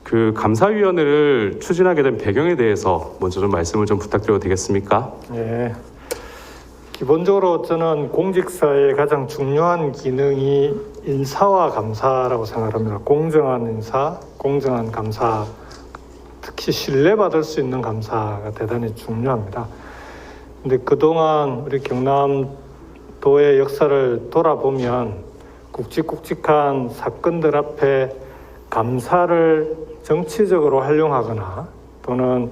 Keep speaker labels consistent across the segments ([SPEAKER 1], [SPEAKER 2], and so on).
[SPEAKER 1] 그 감사위원회를 추진하게 된 배경에 대해서 먼저 좀 말씀을 좀 부탁드려도 되겠습니까?
[SPEAKER 2] 예. 기본적으로 저는 공직사의 가장 중요한 기능이 인사와 감사라고 생각합니다. 공정한 인사, 공정한 감사, 특히 신뢰받을 수 있는 감사가 대단히 중요합니다. 근데 그동안 우리 경남도의 역사를 돌아보면 굵직굵직한 사건들 앞에 감사를 정치적으로 활용하거나 또는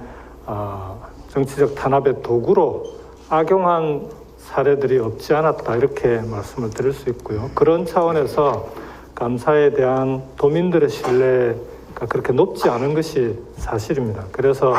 [SPEAKER 2] 정치적 탄압의 도구로 악용한 사례들이 없지 않았다, 이렇게 말씀을 드릴 수 있고요. 그런 차원에서 감사에 대한 도민들의 신뢰가 그렇게 높지 않은 것이 사실입니다. 그래서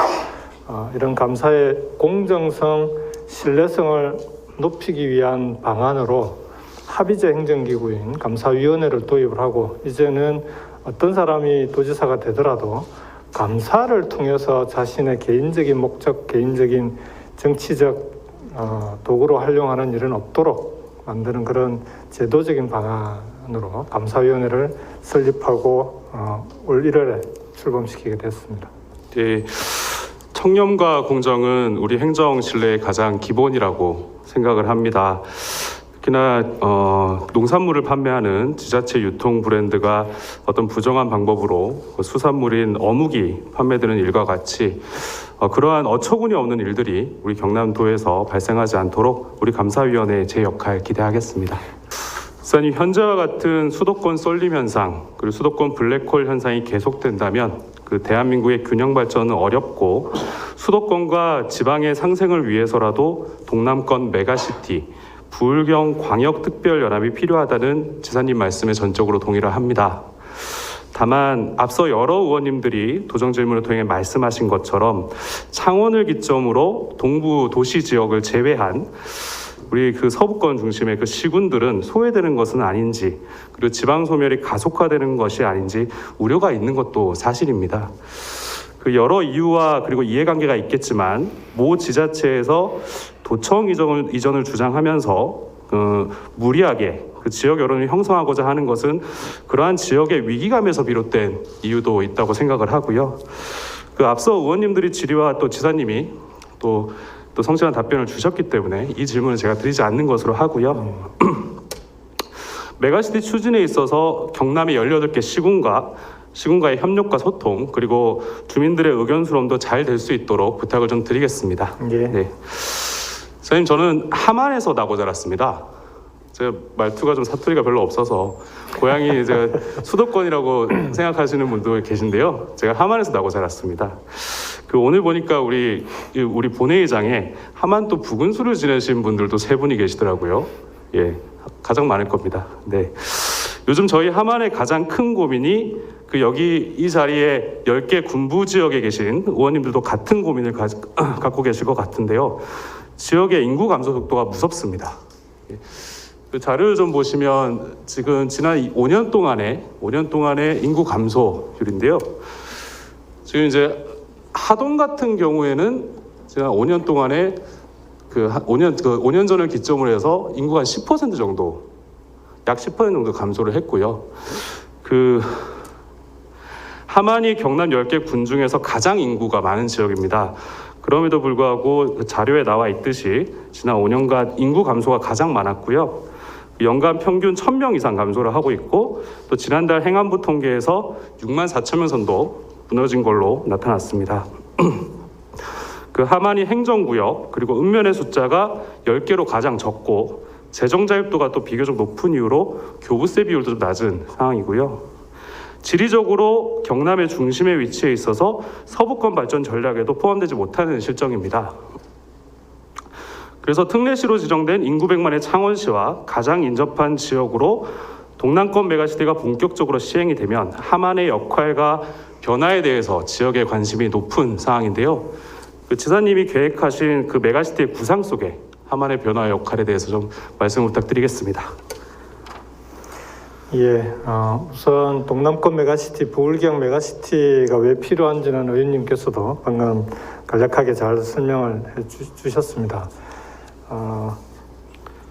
[SPEAKER 2] 이런 감사의 공정성, 신뢰성을 높이기 위한 방안으로 합의제 행정기구인 감사위원회를 도입을 하고, 이제는 어떤 사람이 도지사가 되더라도 감사를 통해서 자신의 개인적인 목적, 개인적인 정치적 도구로 활용하는 일은 없도록 만드는 그런 제도적인 방안으로 감사위원회를 설립하고 올 1월에 출범시키게 됐습니다.
[SPEAKER 1] 네, 청렴과 공정은 우리 행정 신뢰의 가장 기본이라고 생각을 합니다. 특히나 농산물을 판매하는 지자체 유통 브랜드가 어떤 부정한 방법으로 수산물인 어묵이 판매되는 일과 같이 그러한 어처구니 없는 일들이 우리 경남도에서 발생하지 않도록 우리 감사위원회의 제 역할 기대하겠습니다. 지사님, 현재와 같은 수도권 쏠림 현상 그리고 수도권 블랙홀 현상이 계속된다면 그 대한민국의 균형 발전은 어렵고, 수도권과 지방의 상생을 위해서라도 동남권 메가시티 부울경 광역특별연합이 필요하다는 지사님 말씀에 전적으로 동의를 합니다. 다만 앞서 여러 의원님들이 도정 질문을 통해 말씀하신 것처럼 창원을 기점으로 동부 도시 지역을 제외한 우리 그 서부권 중심의 그 시군들은 소외되는 것은 아닌지, 그리고 지방 소멸이 가속화되는 것이 아닌지 우려가 있는 것도 사실입니다. 그 여러 이유와 그리고 이해관계가 있겠지만 모 지자체에서 도청 이전을 주장하면서 무리하게 그 지역 여론을 형성하고자 하는 것은 그러한 지역의 위기감에서 비롯된 이유도 있다고 생각을 하고요. 그 앞서 의원님들이 질의와 또 지사님이 또 성실한 답변을 주셨기 때문에 이 질문을 제가 드리지 않는 것으로 하고요. 메가시티 추진에 있어서 경남의 18개 시군과의 협력과 소통, 그리고 주민들의 의견 수렴도 잘 될 수 있도록 부탁을 좀 드리겠습니다.
[SPEAKER 2] 예.
[SPEAKER 1] 네. 선생님, 저는 함안에서 나고 자랐습니다. 제가 말투가 좀 사투리가 별로 없어서 고향이 이제 수도권이라고 생각하시는 분도 계신데요. 제가 함안에서 나고 자랐습니다. 그 오늘 보니까 우리 본회의장에 함안도 부군수를 지내신 분들도 3분이 계시더라고요. 예, 가장 많을 겁니다. 네. 요즘 저희 함안의 가장 큰 고민이 여기 이 자리에 10개 군부 지역에 계신 의원님들도 같은 고민을 갖고 계실 것 같은데요. 지역의 인구 감소 속도가 무섭습니다. 그 자료를 좀 보시면 지금 지난 5년 동안의 인구 감소율인데요. 지금 이제 하동 같은 경우에는 지난 5년 동안에 5년 전을 기점으로 해서 인구가 10% 정도, 약 10% 정도 감소를 했고요. 함안이 경남 10개 군 중에서 가장 인구가 많은 지역입니다. 그럼에도 불구하고 자료에 나와 있듯이 지난 5년간 인구 감소가 가장 많았고요. 연간 평균 1000명 이상 감소를 하고 있고, 또 지난달 행안부 통계에서 6만 4천명 선도 무너진 걸로 나타났습니다. 함안이 행정구역 그리고 읍면의 숫자가 10개로 가장 적고, 재정자립도가 또 비교적 높은 이유로 교부세 비율도 좀 낮은 상황이고요. 지리적으로 경남의 중심에 위치해 있어서 서부권 발전 전략에도 포함되지 못하는 실정입니다. 그래서 특례시로 지정된 인구 100만의 창원시와 가장 인접한 지역으로 동남권 메가시티가 본격적으로 시행이 되면 함안의 역할과 변화에 대해서 지역의 관심이 높은 상황인데요. 지사님이 계획하신 메가시티의 구상 속에 함안의 변화 역할에 대해서 좀 말씀을 부탁드리겠습니다.
[SPEAKER 2] 예, 우선 동남권 메가시티, 부울경 메가시티가 왜 필요한지는 의원님께서도 방금 간략하게 잘 설명을 해주셨습니다.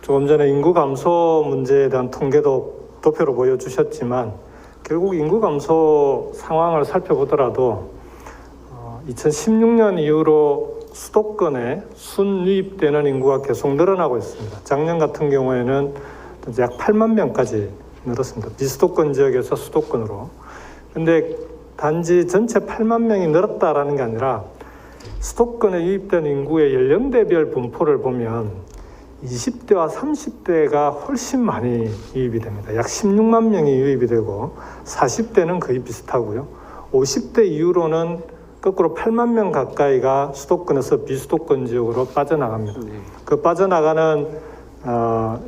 [SPEAKER 2] 조금 전에 인구 감소 문제에 대한 통계도 도표로 보여주셨지만 결국 인구 감소 상황을 살펴보더라도 2016년 이후로 수도권에 순유입되는 인구가 계속 늘어나고 있습니다. 작년 같은 경우에는 약 8만 명까지 늘었습니다. 비수도권 지역에서 수도권으로. 그런데 단지 전체 8만 명이 늘었다라는 게 아니라 수도권에 유입된 인구의 연령대별 분포를 보면 20대와 30대가 훨씬 많이 유입이 됩니다. 약 16만 명이 유입이 되고 40대는 거의 비슷하고요. 50대 이후로는 거꾸로 8만 명 가까이가 수도권에서 비수도권 지역으로 빠져나갑니다. 그 빠져나가는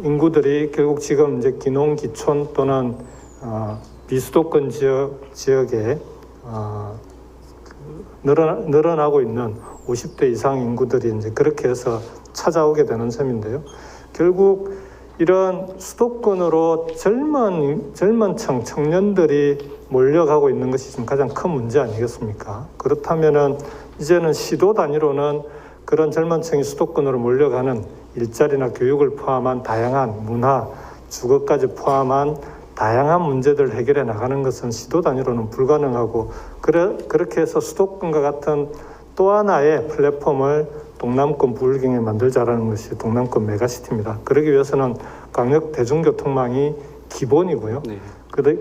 [SPEAKER 2] 인구들이 결국 지금 이제 기농, 기촌 또는 비수도권 지역에 늘어나고 있는 50대 이상 인구들이 이제 그렇게 해서 찾아오게 되는 셈인데요. 결국 이런 수도권으로 젊은 청년들이 몰려가고 있는 것이 지금 가장 큰 문제 아니겠습니까? 그렇다면은 이제는 시도 단위로는 그런 젊은 층이 수도권으로 몰려가는 일자리나 교육을 포함한 다양한 문화, 주거까지 포함한 다양한 문제들을 해결해 나가는 것은 시도 단위로는 불가능하고 그렇게 해서 수도권과 같은 또 하나의 플랫폼을 동남권 부울경에 만들자라는 것이 동남권 메가시티입니다. 그러기 위해서는 강력 대중교통망이 기본이고요.
[SPEAKER 1] 네.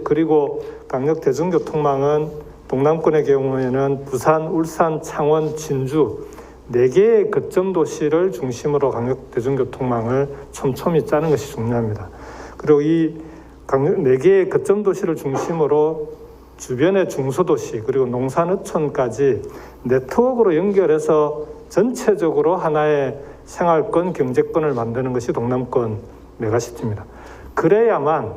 [SPEAKER 2] 그리고 강력 대중교통망은 동남권의 경우에는 부산, 울산, 창원, 진주 4개의 거점 도시를 중심으로 강력 대중교통망을 촘촘히 짜는 것이 중요합니다. 그리고 이 강력 4개의 거점 도시를 중심으로 주변의 중소도시 그리고 농산어촌까지 네트워크로 연결해서 전체적으로 하나의 생활권, 경제권을 만드는 것이 동남권 메가시티입니다. 그래야만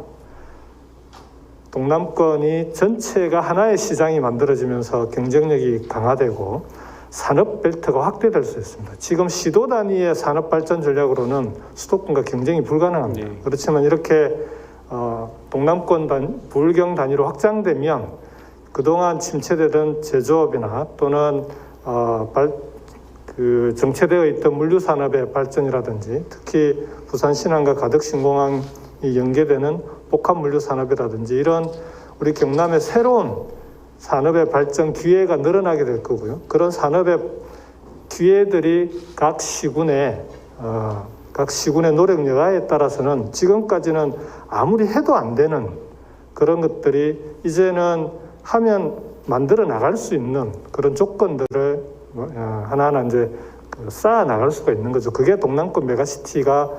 [SPEAKER 2] 동남권이 전체가 하나의 시장이 만들어지면서 경쟁력이 강화되고 산업벨트가 확대될 수 있습니다. 지금 시도 단위의 산업발전 전략으로는 수도권과 경쟁이 불가능합니다.
[SPEAKER 1] 네.
[SPEAKER 2] 그렇지만 이렇게 동남권 부울경 단위로 확장되면 그동안 침체되던 제조업이나 또는 정체되어 있던 물류산업의 발전이라든지 특히 부산 신안과 가덕 신공항이 연계되는 복합물류산업이라든지 이런 우리 경남의 새로운 산업의 발전 기회가 늘어나게 될 거고요. 그런 산업의 기회들이 각 시군의 노력 여하에 따라서는 지금까지는 아무리 해도 안 되는 그런 것들이 이제는 하면 만들어 나갈 수 있는 그런 조건들을 하나하나 이제 쌓아 나갈 수가 있는 거죠. 그게 동남권 메가시티가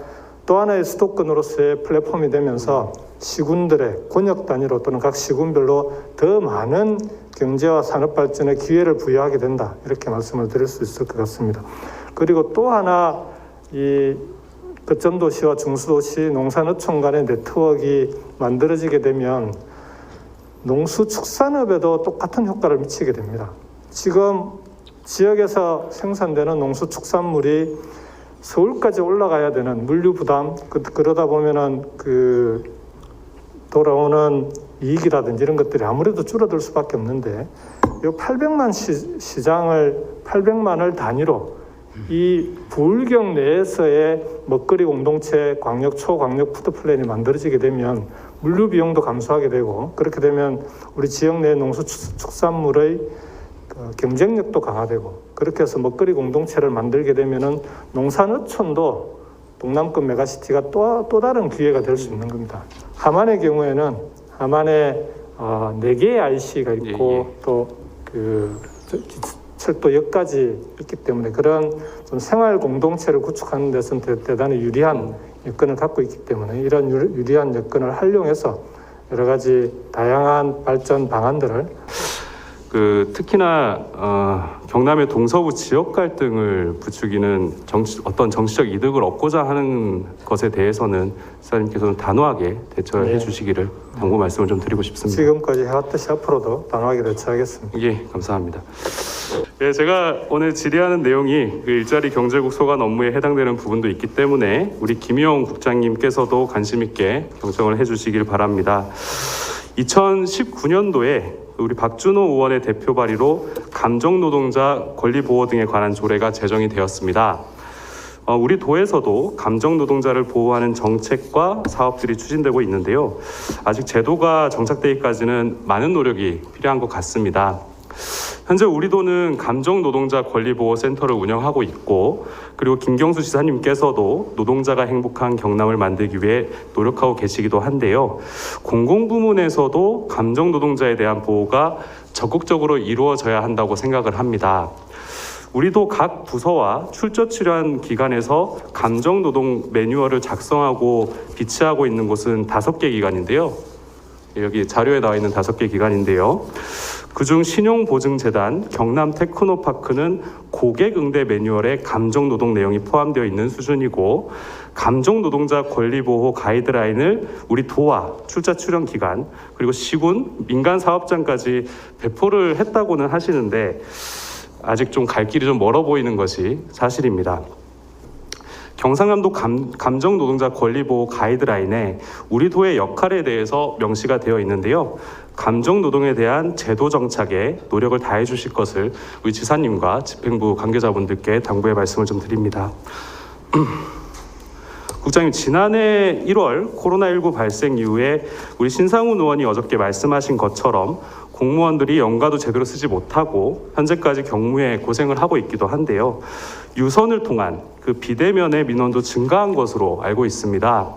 [SPEAKER 2] 또 하나의 수도권으로서의 플랫폼이 되면서 시군들의 권역 단위로 또는 각 시군별로 더 많은 경제와 산업 발전의 기회를 부여하게 된다. 이렇게 말씀을 드릴 수 있을 것 같습니다. 그리고 또 하나 이 거점 도시와 중수도시, 농산어촌 간의 네트워크가 만들어지게 되면 농수축산업에도 똑같은 효과를 미치게 됩니다. 지금 지역에서 생산되는 농수축산물이 서울까지 올라가야 되는 물류 부담, 그러다 보면은 돌아오는 이익이라든지 이런 것들이 아무래도 줄어들 수밖에 없는데 이 800만 시장을 800만을 단위로 이 부울경 내에서의 먹거리 공동체 광역 초광역 푸드 플랜이 만들어지게 되면 물류 비용도 감소하게 되고 그렇게 되면 우리 지역 내 농수축산물의 경쟁력도 강화되고 그렇게 해서 먹거리 공동체를 만들게 되면은 농산어촌도 동남권 메가시티가 또 다른 기회가 될 수 있는 겁니다. 함안의 경우에는 함안에 4개의 IC가 있고 또 철도역까지 있기 때문에 그런 좀 생활 공동체를 구축하는 데서는 대단히 유리한 여건을 갖고 있기 때문에 이런 유리한 여건을 활용해서 여러 가지 다양한 발전 방안들을
[SPEAKER 1] 특히나 경남의 동서부 지역 갈등을 부추기는 어떤 정치적 이득을 얻고자 하는 것에 대해서는 시장님께서는 단호하게 대처해 주시기를 당부 말씀을 좀 드리고 싶습니다.
[SPEAKER 2] 지금까지 해왔듯이 앞으로도 단호하게 대처하겠습니다.
[SPEAKER 1] 예, 감사합니다. 예, 제가 오늘 질의하는 내용이 일자리 경제국 소관 업무에 해당되는 부분도 있기 때문에 우리 김희영 국장님께서도 관심 있게 경청을 해주시길 바랍니다. 2019년도에 우리 박준호 의원의 대표 발의로 감정노동자 권리보호 등에 관한 조례가 제정이 되었습니다. 우리 도에서도 감정 노동자를 보호하는 정책과 사업들이 추진되고 있는데요. 아직 제도가 정착되기까지는 많은 노력이 필요한 것 같습니다. 현재 우리 도는 감정 노동자 권리보호센터를 운영하고 있고, 그리고 김경수 지사님께서도 노동자가 행복한 경남을 만들기 위해 노력하고 계시기도 한데요. 공공부문에서도 감정 노동자에 대한 보호가 적극적으로 이루어져야 한다고 생각을 합니다. 우리도 각 부서와 출처 출연 기관에서 감정 노동 매뉴얼을 작성하고 비치하고 있는 곳은 5개 기관인데요. 여기 자료에 나와 있는 5개 기관인데요. 그중 신용보증재단 경남테크노파크는 고객 응대 매뉴얼에 감정 노동 내용이 포함되어 있는 수준이고, 감정 노동자 권리 보호 가이드라인을 우리 도와 출자 출연 기관 그리고 시군 민간 사업장까지 배포를 했다고는 하시는데 아직 좀 갈 길이 좀 멀어 보이는 것이 사실입니다. 경상남도 감정 노동자 권리 보호 가이드라인에 우리 도의 역할에 대해서 명시가 되어 있는데요. 감정 노동에 대한 제도 정착에 노력을 다해 주실 것을 우리 지사님과 집행부 관계자분들께 당부의 말씀을 좀 드립니다. 국장님, 지난해 1월 코로나19 발생 이후에 우리 신상훈 의원이 어저께 말씀하신 것처럼 공무원들이 연가도 제대로 쓰지 못하고 현재까지 경무에 고생을 하고 있기도 한데요. 유선을 통한 그 비대면의 민원도 증가한 것으로 알고 있습니다.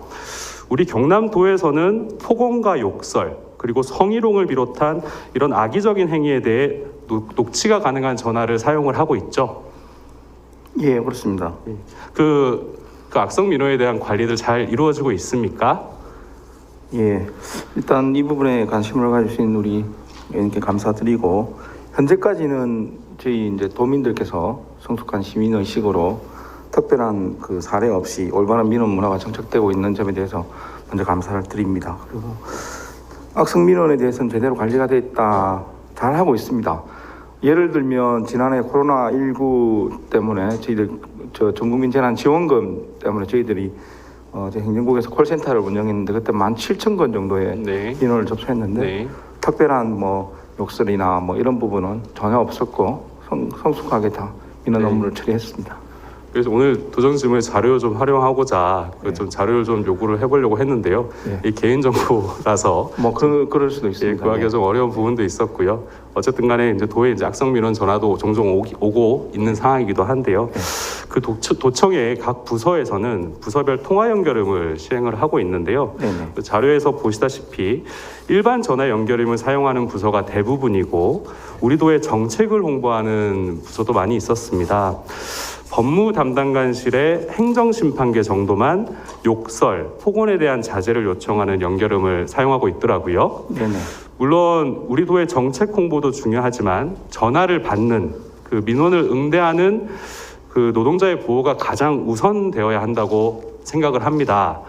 [SPEAKER 1] 우리 경남도에서는 폭언과 욕설 그리고 성희롱을 비롯한 이런 악의적인 행위에 대해 녹취가 가능한 전화를 사용을 하고 있죠.
[SPEAKER 3] 예, 그렇습니다.
[SPEAKER 1] 그 악성 민원에 대한 관리들 잘 이루어지고 있습니까?
[SPEAKER 3] 예, 일단 이 부분에 관심을 가주신 우리 의원님께 감사드리고, 현재까지는 저희 이제 도민들께서 성숙한 시민 의식으로 특별한 그 사례 없이 올바른 민원 문화가 정착되고 있는 점에 대해서 먼저 감사를 드립니다. 그리고 악성 민원에 대해서는 제대로 관리가 되어 있다, 잘 하고 있습니다. 예를 들면 지난해 코로나19 때문에 저희들 전국민 재난 지원금 때문에 저희들이 행정국에서 콜센터를 운영했는데 그때 17,000건 정도의
[SPEAKER 1] 네.
[SPEAKER 3] 민원을 접수했는데
[SPEAKER 1] 네.
[SPEAKER 3] 특별한 욕설이나 이런 부분은 전혀 없었고 성숙하게 다 민원
[SPEAKER 1] 네.
[SPEAKER 3] 업무를 처리했습니다.
[SPEAKER 1] 그래서 오늘 도정지물 자료 좀 활용하고자 좀 자료를 좀 요구를 해보려고 했는데요. 이 개인정보라서
[SPEAKER 3] 그럴 수도 있습니다.
[SPEAKER 1] 구하기가 좀 어려운 부분도 있었고요. 어쨌든 간에 이제 도에 이제 악성 민원 전화도 종종 오고 있는 상황이기도 한데요. 그 도청의 각 부서에서는 부서별 통화 연결음을 시행을 하고 있는데요. 그 자료에서 보시다시피 일반 전화 연결음을 사용하는 부서가 대부분이고 우리 도의 정책을 홍보하는 부서도 많이 있었습니다. 법무 담당관실의 행정심판계 정도만 욕설, 폭언에 대한 자제를 요청하는 연결음을 사용하고 있더라고요.
[SPEAKER 3] 네네.
[SPEAKER 1] 물론 우리 도의 정책 홍보도 중요하지만 전화를 받는 그 민원을 응대하는 그 노동자의 보호가 가장 우선되어야 한다고 생각을 합니다.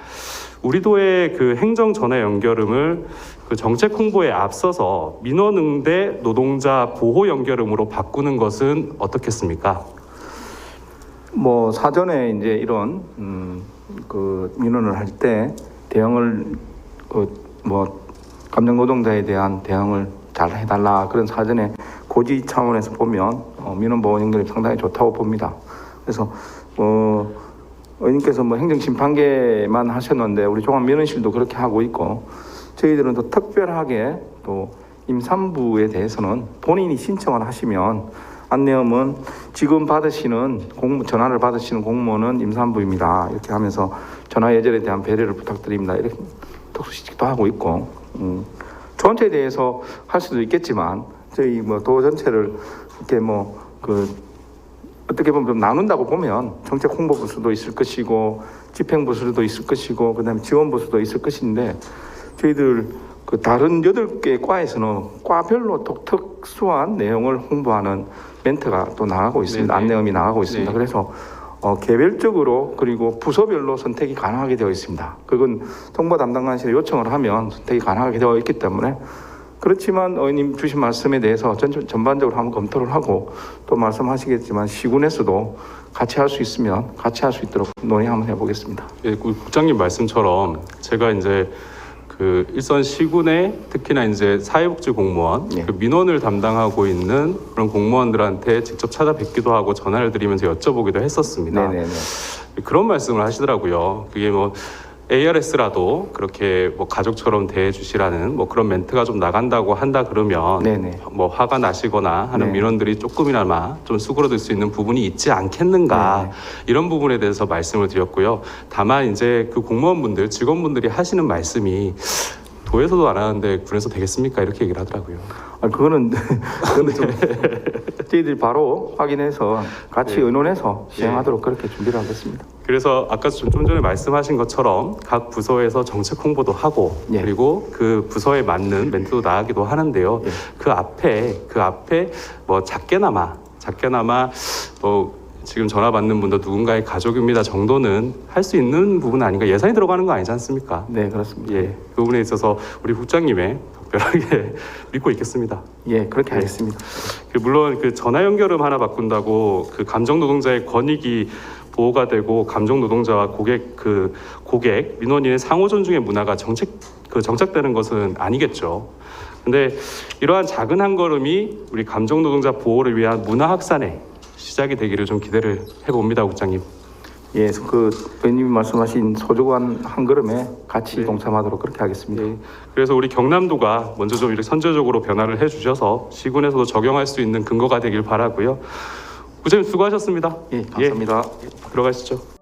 [SPEAKER 1] 우리 도의 그 행정 전화 연결음을 그 정책 홍보에 앞서서 민원 응대 노동자 보호 연결음으로 바꾸는 것은 어떻겠습니까?
[SPEAKER 3] 사전에 이제 이런 그 민원을 할 때 대응을 감정 노동자에 대한 대응을 잘 해달라, 그런 사전에 고지 차원에서 보면 민원 보호 연결이 상당히 좋다고 봅니다. 그래서 의원님께서 행정 심판계만 하셨는데 우리 종합민원실도 그렇게 하고 있고, 저희들은 또 특별하게 또 임산부에 대해서는 본인이 신청을 하시면 안내음은 지금 전화를 받으시는 공무원은 임산부입니다, 이렇게 하면서 전화 예절에 대한 배려를 부탁드립니다, 이렇게 특수시식도 하고 있고, 전체에 대해서 할 수도 있겠지만 저희 도 전체를 이렇게 어떻게 보면 좀 나눈다고 보면 정책 홍보 부서도 있을 것이고 집행 부서도 있을 것이고 그다음에 지원 부서도 있을 것인데, 저희들 그 다른 8개 과에서는 과별로 특수한 내용을 홍보하는 멘트가 또 나가고 있습니다.
[SPEAKER 1] 네네.
[SPEAKER 3] 안내음이 나가고 있습니다.
[SPEAKER 1] 네.
[SPEAKER 3] 그래서 개별적으로 그리고 부서별로 선택이 가능하게 되어 있습니다. 그건 통보 담당관실에 요청을 하면 선택이 가능하게 되어 있기 때문에, 그렇지만 의원님 주신 말씀에 대해서 전반적으로 한번 검토를 하고 또 말씀하시겠지만 시군에서도 같이 할 수 있으면 같이 할 수 있도록 논의 한번 해보겠습니다.
[SPEAKER 1] 예, 국장님 말씀처럼 제가 이제 그 일선 시군에 특히나 이제 사회복지 공무원 그 민원을 담당하고 있는 그런 공무원들한테 직접 찾아뵙기도 하고 전화를 드리면서 여쭤보기도 했었습니다.
[SPEAKER 3] 네네네.
[SPEAKER 1] 그런 말씀을 하시더라고요. 그게 뭐 ARS라도 그렇게 뭐 가족처럼 대해주시라는 뭐 그런 멘트가 좀 나간다고 한다 그러면
[SPEAKER 3] 네네.
[SPEAKER 1] 뭐 화가 나시거나 하는
[SPEAKER 3] 네.
[SPEAKER 1] 민원들이 조금이나마 좀 수그러들 수 있는 부분이 있지 않겠는가
[SPEAKER 3] 네.
[SPEAKER 1] 이런 부분에 대해서 말씀을 드렸고요. 다만 이제 그 공무원분들 직원분들이 하시는 말씀이 도에서도 안 하는데 군에서 되겠습니까? 이렇게 얘기를 하더라고요.
[SPEAKER 3] 아, 그거는 좀 저희들이 바로 확인해서 같이
[SPEAKER 1] 네.
[SPEAKER 3] 의논해서 시행하도록 그렇게 준비를 하겠습니다.
[SPEAKER 1] 그래서 아까 좀 전에 말씀하신 것처럼 각 부서에서 정책 홍보도 하고
[SPEAKER 3] 예.
[SPEAKER 1] 그리고 그 부서에 맞는 멘트도 나가기도 하는데요.
[SPEAKER 3] 예.
[SPEAKER 1] 그 앞에 뭐 작게나마 뭐 지금 전화 받는 분도 누군가의 가족입니다 정도는 할 수 있는 부분 아닌가. 예산이 들어가는 거 아니지 않습니까?
[SPEAKER 3] 네, 그렇습니다.
[SPEAKER 1] 예, 그 부분에 있어서 우리 국장님의 특별하게 믿고 있겠습니다.
[SPEAKER 3] 예, 그렇게 하겠습니다.
[SPEAKER 1] 물론 그 전화 연결음 하나 바꾼다고 그 감정 노동자의 권익이 보호가 되고 감정 노동자와 고객 민원인의 상호 존중의 문화가 정착되는 것은 아니겠죠. 근데 이러한 작은 한 걸음이 우리 감정 노동자 보호를 위한 문화 확산의 시작이 되기를 좀 기대를 해봅니다, 국장님.
[SPEAKER 3] 예, 그 의원님이 말씀하신 소중한 한 걸음에 같이
[SPEAKER 1] 네.
[SPEAKER 3] 동참하도록 그렇게 하겠습니다.
[SPEAKER 1] 예, 그래서 우리 경남도가 먼저 좀 이렇게 선제적으로 변화를 해주셔서 시군에서도 적용할 수 있는 근거가 되길 바라고요. 국장님 수고하셨습니다.
[SPEAKER 3] 예, 감사합니다.
[SPEAKER 1] 들어가시죠.